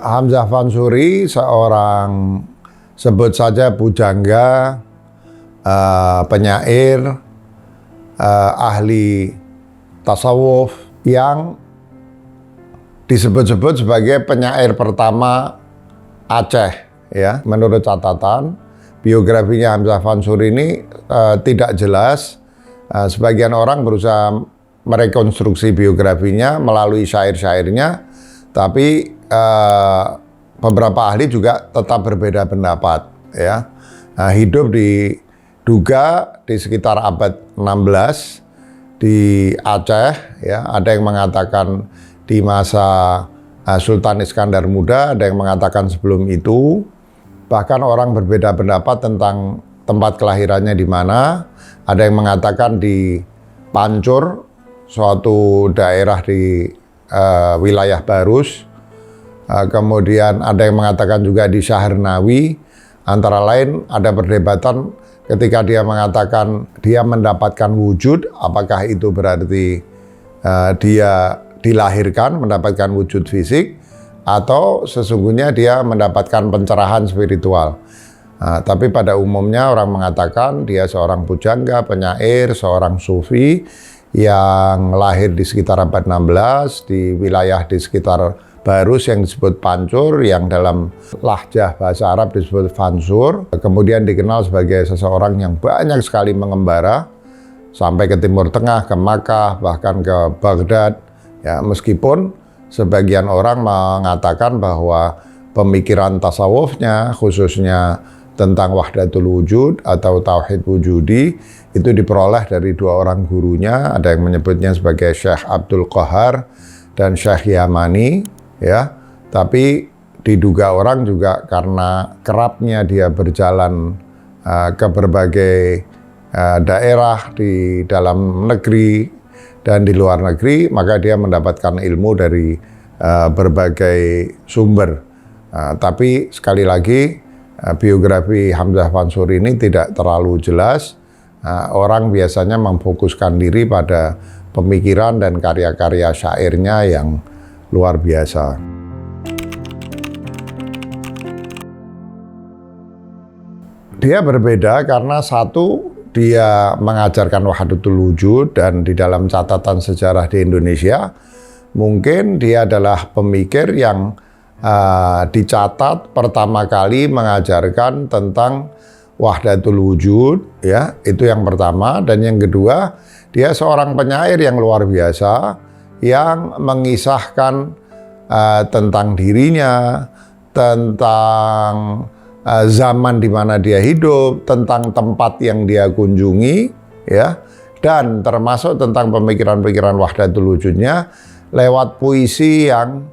Hamzah Fansuri seorang sebut saja pujangga, penyair, ahli tasawuf yang disebut-sebut sebagai penyair pertama Aceh, ya. Menurut catatan biografinya Hamzah Fansuri ini tidak jelas. Sebagian orang berusaha merekonstruksi biografinya melalui syair-syairnya, tapi beberapa ahli juga tetap berbeda pendapat, ya. Hidup diduga di sekitar abad 16 di Aceh, ya. Ada yang mengatakan di masa Sultan Iskandar Muda, ada yang mengatakan sebelum itu. Bahkan orang berbeda pendapat tentang tempat kelahirannya di mana. Ada yang mengatakan di Pancur, suatu daerah di wilayah Barus. Kemudian ada yang mengatakan juga di Syahernawi. Antara lain ada perdebatan ketika dia mengatakan dia mendapatkan wujud, apakah itu berarti dia dilahirkan mendapatkan wujud fisik, atau sesungguhnya dia mendapatkan pencerahan spiritual. Tapi pada umumnya orang mengatakan dia seorang pujangga, penyair, seorang sufi yang lahir di sekitar abad 16 di wilayah di sekitar Barus yang disebut Pancur, yang dalam lahjah bahasa Arab disebut Fansur. Kemudian dikenal sebagai seseorang yang banyak sekali mengembara sampai ke Timur Tengah, ke Makkah, bahkan ke Baghdad. Ya, meskipun sebagian orang mengatakan bahwa pemikiran tasawufnya, khususnya tentang wahdatul wujud atau tauhid wujudi, itu diperoleh dari dua orang gurunya. Ada yang menyebutnya sebagai Syekh Abdul Qahar dan Syekh Yamani, ya. Tapi diduga orang juga karena kerapnya dia berjalan ke berbagai daerah di dalam negeri dan di luar negeri, maka dia mendapatkan ilmu dari berbagai sumber. Tapi sekali lagi, biografi Hamzah Fansuri ini tidak terlalu jelas. Orang biasanya memfokuskan diri pada pemikiran dan karya-karya syairnya yang luar biasa. Dia berbeda karena satu, dia mengajarkan wahdatul wujud, dan di dalam catatan sejarah di Indonesia, mungkin dia adalah pemikir yang dicatat pertama kali mengajarkan tentang wahdatul wujud, ya, itu yang pertama. Dan yang kedua, dia seorang penyair yang luar biasa, yang mengisahkan tentang dirinya, tentang zaman di mana dia hidup, tentang tempat yang dia kunjungi, ya, dan termasuk tentang pemikiran-pemikiran wahdatul wujudnya lewat puisi yang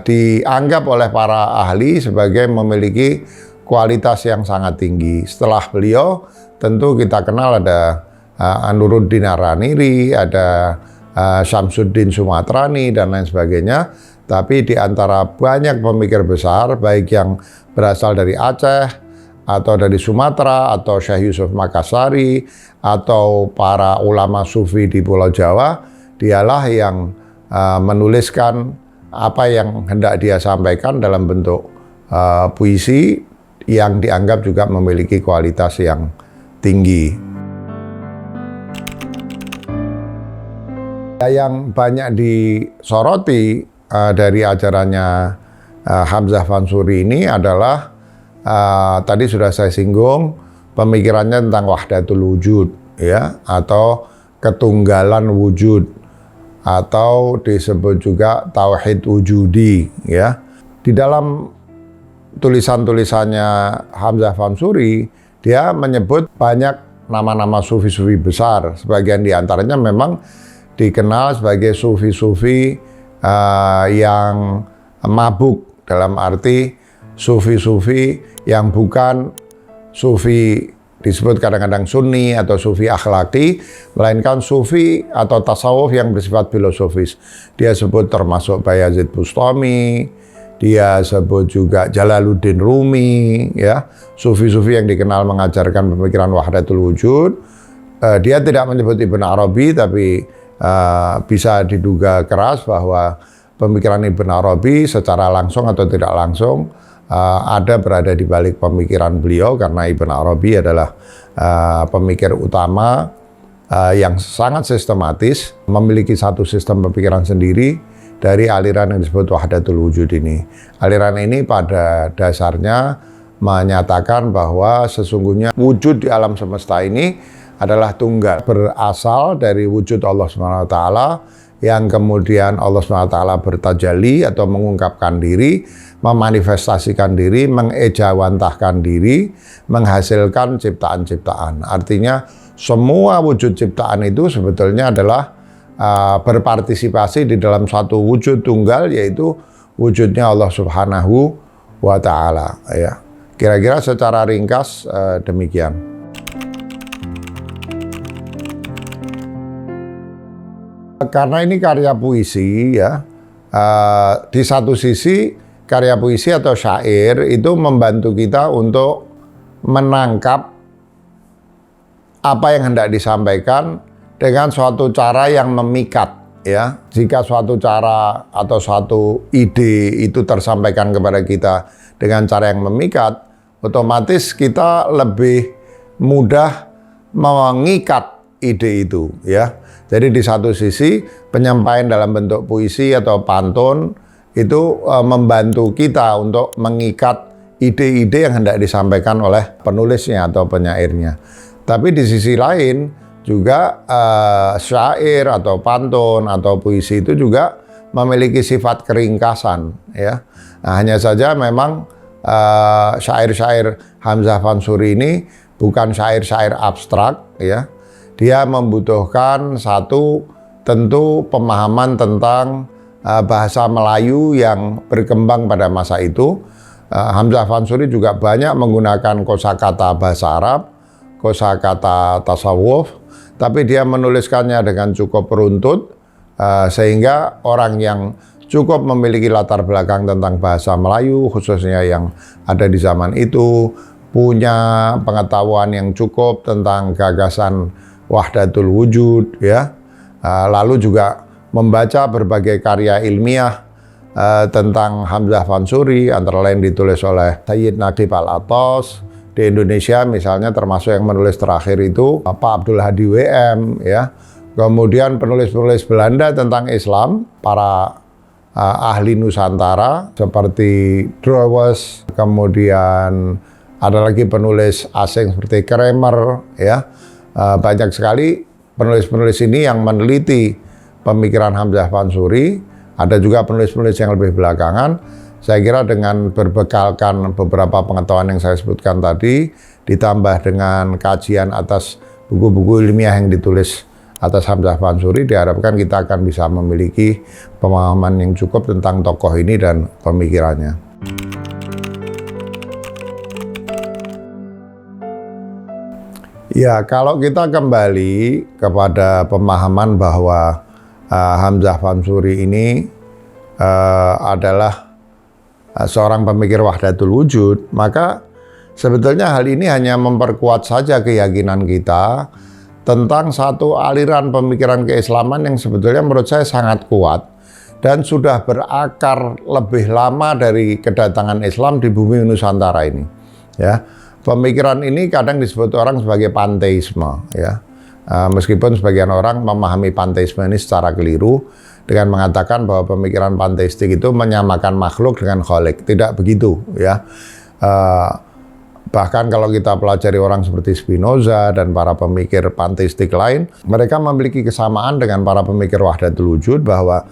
dianggap oleh para ahli sebagai memiliki kualitas yang sangat tinggi. Setelah beliau, tentu kita kenal ada Nuruddin Araniri, ada Syamsuddin Sumatrani, dan lain sebagainya. Tapi di antara banyak pemikir besar, baik yang berasal dari Aceh, atau dari Sumatera, atau Syekh Yusuf Makassari, atau para ulama sufi di Pulau Jawa, dialah yang menuliskan apa yang hendak dia sampaikan dalam bentuk puisi yang dianggap juga memiliki kualitas yang tinggi. Yang banyak disoroti dari ajarannya Hamzah Fansuri ini adalah tadi sudah saya singgung pemikirannya tentang wahdatul wujud, ya, atau ketunggalan wujud, atau disebut juga tauhid wujudi, ya. Di dalam tulisan-tulisannya Hamzah Fansuri, dia menyebut banyak nama-nama sufi-sufi besar. Sebagian di antaranya memang dikenal sebagai sufi-sufi yang mabuk, dalam arti sufi-sufi yang bukan sufi disebut kadang-kadang sunni atau sufi akhlaki, melainkan sufi atau tasawuf yang bersifat filosofis. Dia sebut termasuk Bayazid Bustami, dia sebut juga Jalaluddin Rumi, ya, sufi-sufi yang dikenal mengajarkan pemikiran wahdatul wujud. Dia tidak menyebut Ibn Arabi, tapi bisa diduga keras bahwa pemikiran Ibn Arabi secara langsung atau tidak langsung berada di balik pemikiran beliau, karena Ibn Arabi adalah pemikir utama yang sangat sistematis, memiliki satu sistem pemikiran sendiri dari aliran yang disebut Wahdatul Wujud ini. Aliran ini pada dasarnya menyatakan bahwa sesungguhnya wujud di alam semesta ini adalah tunggal, berasal dari wujud Allah SWT, yang kemudian Allah SWT bertajalli atau mengungkapkan diri, memanifestasikan diri, mengejawantahkan diri, menghasilkan ciptaan-ciptaan. Artinya semua wujud ciptaan itu sebetulnya adalah berpartisipasi di dalam satu wujud tunggal, yaitu wujudnya Allah Subhanahu wa Ta'ala. Ya. Kira-kira secara ringkas demikian. Karena ini karya puisi ya, di satu sisi karya puisi atau syair itu membantu kita untuk menangkap apa yang hendak disampaikan dengan suatu cara yang memikat ya. Jika suatu cara atau suatu ide itu tersampaikan kepada kita dengan cara yang memikat, otomatis kita lebih mudah mengikat ide itu ya. Jadi di satu sisi penyampaian dalam bentuk puisi atau pantun itu membantu kita untuk mengikat ide-ide yang hendak disampaikan oleh penulisnya atau penyairnya. Tapi di sisi lain juga syair atau pantun atau puisi itu juga memiliki sifat keringkasan ya. Nah, hanya saja memang syair-syair Hamzah Fansuri ini bukan syair-syair abstrak ya. Dia membutuhkan satu tentu pemahaman tentang bahasa Melayu yang berkembang pada masa itu. Hamzah Fansuri juga banyak menggunakan kosakata bahasa Arab, kosakata tasawuf, tapi dia menuliskannya dengan cukup runtut sehingga orang yang cukup memiliki latar belakang tentang bahasa Melayu, khususnya yang ada di zaman itu, punya pengetahuan yang cukup tentang gagasan Wahdatul Wujud ya, lalu juga membaca berbagai karya ilmiah tentang Hamzah Fansuri, antara lain ditulis oleh Sayyid Naqib Al-Atas di Indonesia misalnya, termasuk yang menulis terakhir itu Pak Abdul Hadi WM ya. Kemudian penulis-penulis Belanda tentang Islam, para ahli Nusantara seperti Drawes, kemudian ada lagi penulis asing seperti Kramer ya. Banyak sekali penulis-penulis ini yang meneliti pemikiran Hamzah Fansuri. Ada juga penulis-penulis yang lebih belakangan. Saya kira dengan berbekalkan beberapa pengetahuan yang saya sebutkan tadi, ditambah dengan kajian atas buku-buku ilmiah yang ditulis atas Hamzah Fansuri, diharapkan kita akan bisa memiliki pemahaman yang cukup tentang tokoh ini dan pemikirannya. Ya, kalau kita kembali kepada pemahaman bahwa Hamzah Fansuri ini adalah seorang pemikir Wahdatul Wujud, maka sebetulnya hal ini hanya memperkuat saja keyakinan kita tentang satu aliran pemikiran keislaman yang sebetulnya menurut saya sangat kuat dan sudah berakar lebih lama dari kedatangan Islam di bumi Nusantara ini ya. Pemikiran ini kadang disebut orang sebagai panteisme ya. Meskipun sebagian orang memahami panteisme ini secara keliru dengan mengatakan bahwa pemikiran panteistik itu menyamakan makhluk dengan khalik. Tidak begitu ya. Bahkan kalau kita pelajari orang seperti Spinoza dan para pemikir panteistik lain, mereka memiliki kesamaan dengan para pemikir Wahdatul Wujud bahwa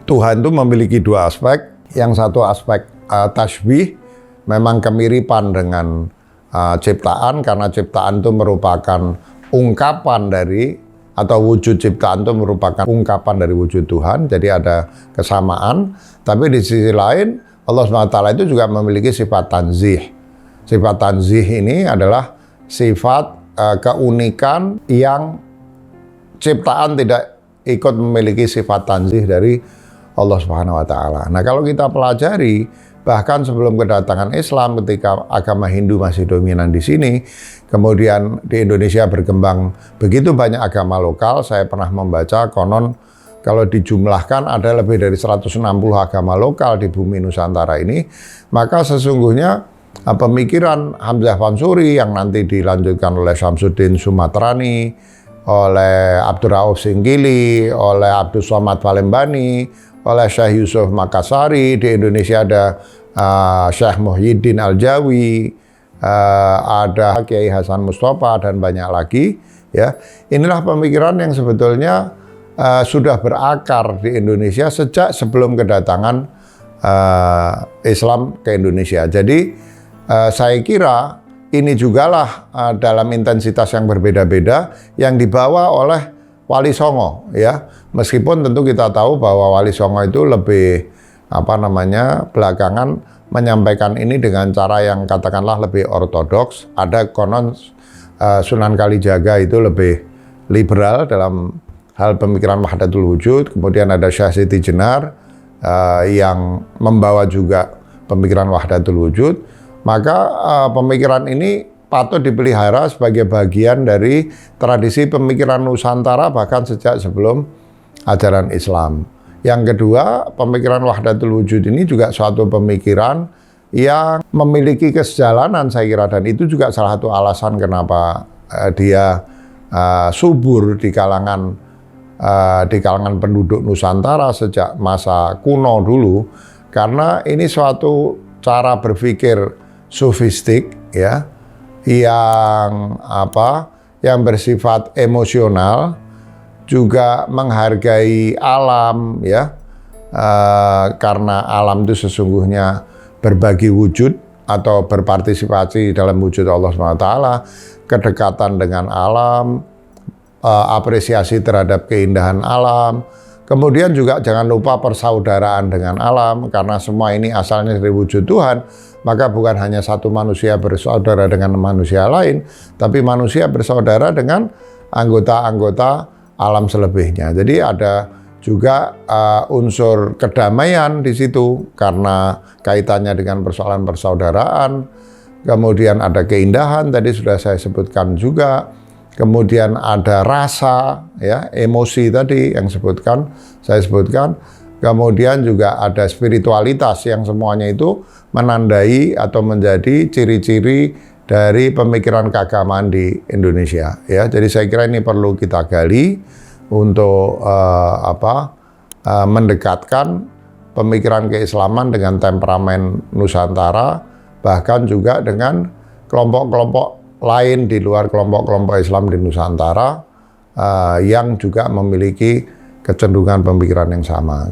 Tuhan itu memiliki dua aspek. Yang satu aspek tasbih, memang kemiripan dengan ciptaan, karena ciptaan itu merupakan ungkapan dari, atau wujud ciptaan itu merupakan ungkapan dari wujud Tuhan, jadi ada kesamaan. Tapi di sisi lain Allah SWT itu juga memiliki sifat tanzih. Sifat tanzih ini adalah sifat keunikan yang ciptaan tidak ikut memiliki sifat tanzih dari Allah Subhanahu wa Ta'ala. Nah, kalau kita pelajari bahkan sebelum kedatangan Islam, ketika agama Hindu masih dominan di sini, kemudian di Indonesia berkembang begitu banyak agama lokal. Saya pernah membaca konon kalau dijumlahkan ada lebih dari 160 agama lokal di bumi Nusantara ini, maka sesungguhnya pemikiran Hamzah Fansuri yang nanti dilanjutkan oleh Syamsuddin Sumatrani, oleh Abdurrauf Singkili, oleh Abdul Somad Palembani, oleh Syekh Yusuf Makassari, di Indonesia ada Syekh Muhyiddin Al-Jawi, ada Kiai Hasan Mustafa, dan banyak lagi. Ya, inilah pemikiran yang sebetulnya sudah berakar di Indonesia sejak sebelum kedatangan Islam ke Indonesia. Jadi saya kira ini jugalah dalam intensitas yang berbeda-beda yang dibawa oleh Wali Songo, ya. Meskipun tentu kita tahu bahwa Wali Songo itu lebih belakangan menyampaikan ini dengan cara yang katakanlah lebih ortodoks. Ada konon Sunan Kalijaga itu lebih liberal dalam hal pemikiran wahdatul wujud. Kemudian ada Syekh Siti Jenar yang membawa juga pemikiran wahdatul wujud. Maka pemikiran ini patut dipelihara sebagai bagian dari tradisi pemikiran Nusantara bahkan sejak sebelum ajaran Islam. Yang kedua, pemikiran wahdatul wujud ini juga suatu pemikiran yang memiliki kesejalanan saya kira, dan itu juga salah satu alasan kenapa dia subur di kalangan penduduk Nusantara sejak masa kuno dulu, karena ini suatu cara berpikir sofistik, ya, yang bersifat emosional, juga menghargai alam, ya, karena alam itu sesungguhnya berbagi wujud atau berpartisipasi dalam wujud Allah SWT, kedekatan dengan alam, apresiasi terhadap keindahan alam. Kemudian juga jangan lupa persaudaraan dengan alam, karena semua ini asalnya dari wujud Tuhan. Maka bukan hanya satu manusia bersaudara dengan manusia lain, tapi manusia bersaudara dengan anggota-anggota alam selebihnya. Jadi ada juga unsur kedamaian di situ karena kaitannya dengan persoalan persaudaraan. Kemudian ada keindahan, tadi sudah saya sebutkan juga. Kemudian ada rasa, ya, emosi tadi yang saya sebutkan. Kemudian juga ada spiritualitas yang semuanya itu menandai atau menjadi ciri-ciri dari pemikiran keagamaan di Indonesia. Ya, jadi saya kira ini perlu kita gali untuk mendekatkan pemikiran keislaman dengan temperamen Nusantara, bahkan juga dengan kelompok-kelompok lain di luar kelompok-kelompok Islam di Nusantara yang juga memiliki kecenderungan pemikiran yang sama.